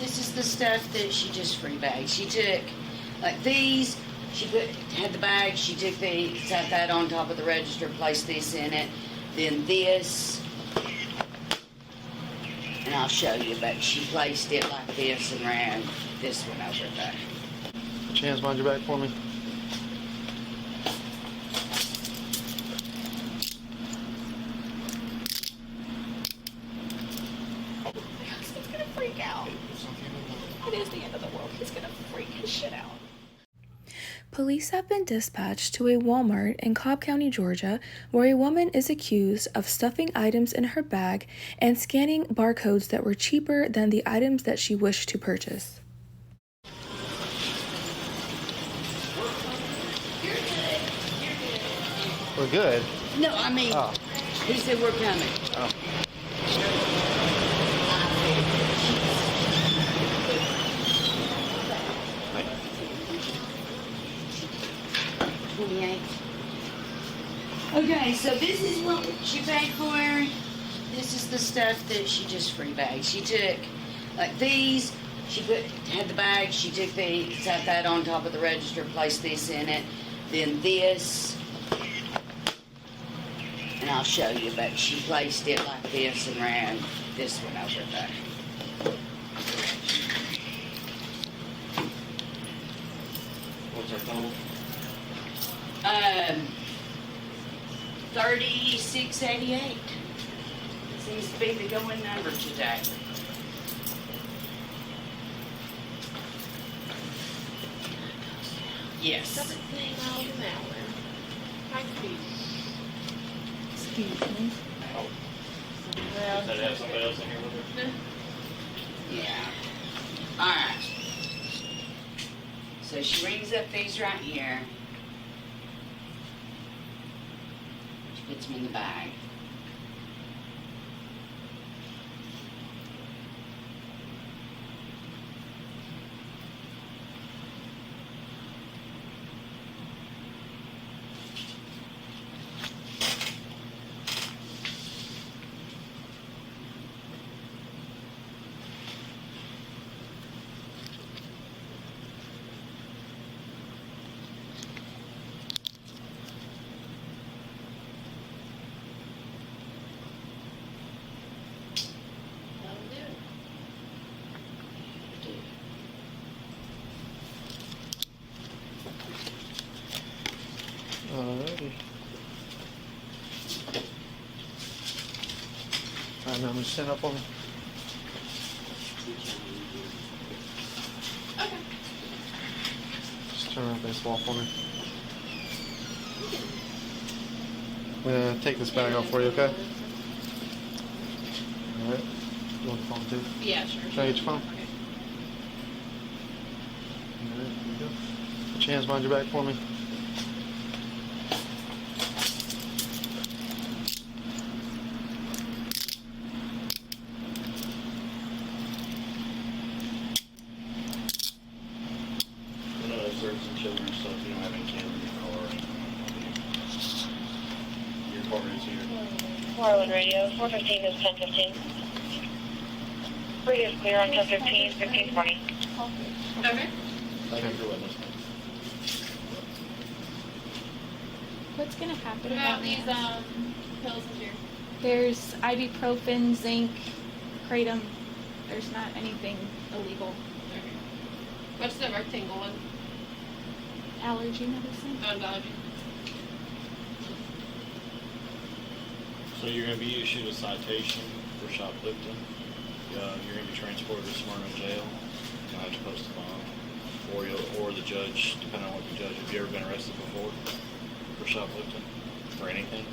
this is the stuff that she just free bagged. She took, like these, had the bag, she took sat that on top of the register, placed this in it, then this, and I'll show you, but she placed it like this and ran this one over there. Put your hands behind your back for me. He's gonna freak out. It is the end of the world. He's gonna freak his shit out. Police have been dispatched to a Walmart in Cobb County, Georgia, where a woman is accused of stuffing items in her bag and scanning barcodes that were cheaper than the items that she wished to purchase. We're good. No, I mean, he said we're coming. Oh. Okay, so this is what she paid for. This is the stuff that she just free bagged. She took, like these, had the bag, she took sat that on top of the register, placed this in it, then this, and I'll show you, but she placed it like this and ran this one over there. What's our total? 3688. Seems to be the going number today. Yes. 17 miles an hour. High speed. Excuse me. Oh. Well, Does that have somebody else in here with her? Yeah. Alright. So she rings up these right here. Which puts them in the bag. Alrighty. Alright, now I'm just stand up on me. okay. Just turn around this wall for me. I'm gonna take this bag off for you, okay? Alright. You want the phone too? Yeah, sure. Can I get your phone? Okay. Alright, here you go. Put your hands behind your back for me. Serve some children stuff. You don't have any kids in your car. Your car is here. Marlin Radio, 415 is 1015. Free is clear on 1015, 1520. Okay. Thank you for letting us know. What's gonna happen What about these this? pills in here? There's ibuprofen, zinc, kratom. There's not anything illegal. Okay. What's the rectangle one? Allergy medicine. Allergy. So you're going to be issued a citation for shoplifting. You're going to be transported to Smyrna jail. You'll have to post a bond. Or the judge, depending on what the judge. Have you ever been arrested before for shoplifting or anything?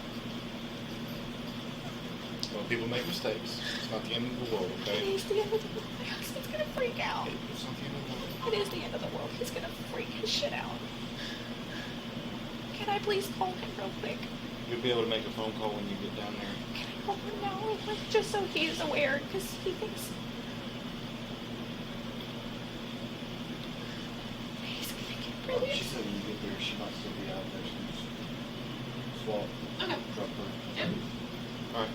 Well, people make mistakes. It's not the end of the world, It okay? is the end of the world. My husband's gonna freak out. It's not the end of the world. It is the end of the world. He's gonna freak his shit out. Can I please call him real quick? You'll be able to make a phone call when you get down there. Can I call him now? Like, just so he is aware, because he thinks he's gonna get really She said when you get there, she might still be out there. So just swap. Okay. Drop her. Yep. All right.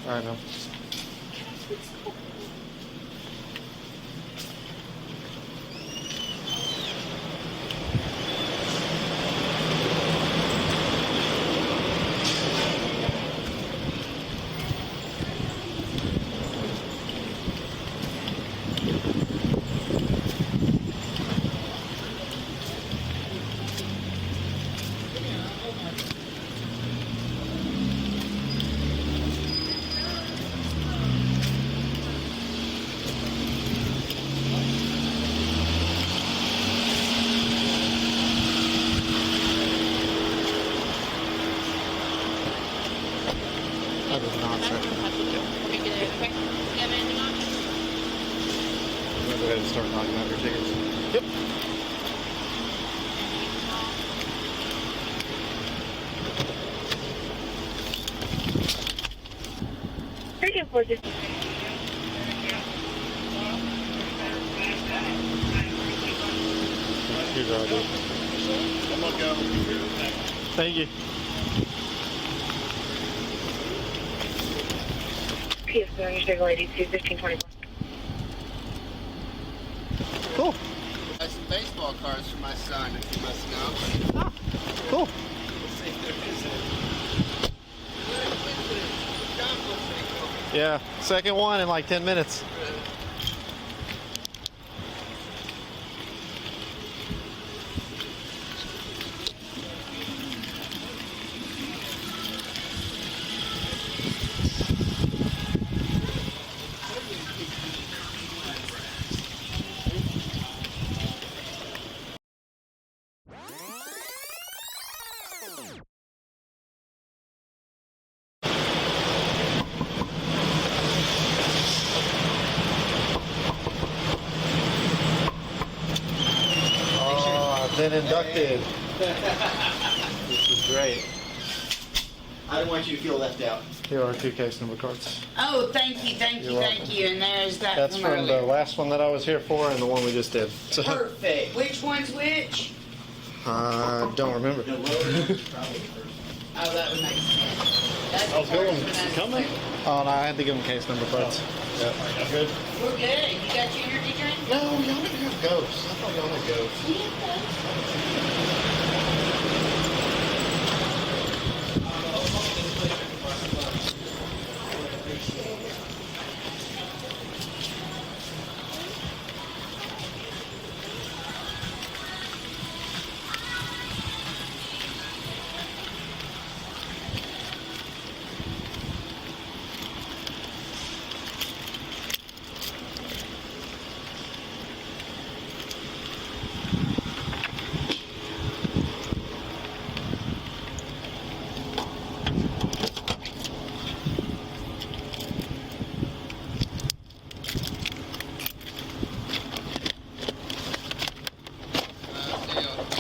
Alright, now. Can I please call him? go ahead and start knocking out your tickets. Yep. Radio 415. Here's our ID. I'm gonna go. Thank you. PS Orange Big Lady 21524. Cool. Buy some baseball cards for my son, if you must know. Cool. Yeah, second one in like 10 minutes. Been inducted. This is great. I don't want you to feel left out. Here are 2 case number cards. Oh, thank you, thank you, You're thank welcome. you. And there's that That's from from the earlier. last one that I was here for and the one we just did. So, Perfect. Which one's which? don't remember. Oh, that would make sense. That's How's it going? the first one, that's Coming? the second. Oh, no, I had to give them case number cards. Yep. Y'all good? We're good. You got your energy drink? No, y'all didn't have ghosts. I thought y'all had ghosts.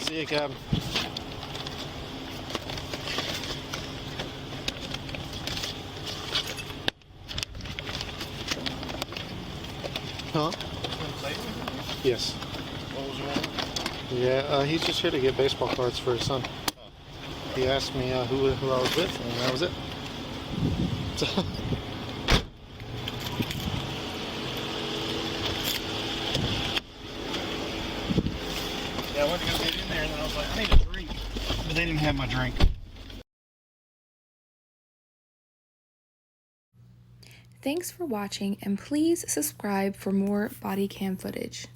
See you, Cab. Huh? Yes. What was wrong? Yeah, he's just here to get baseball cards for his son. He asked me who I was with, and that was it. So Yeah, I went to go get in there and then I was like, I need a drink. But they didn't have my drink. Thanks for watching, and please subscribe for more body cam footage.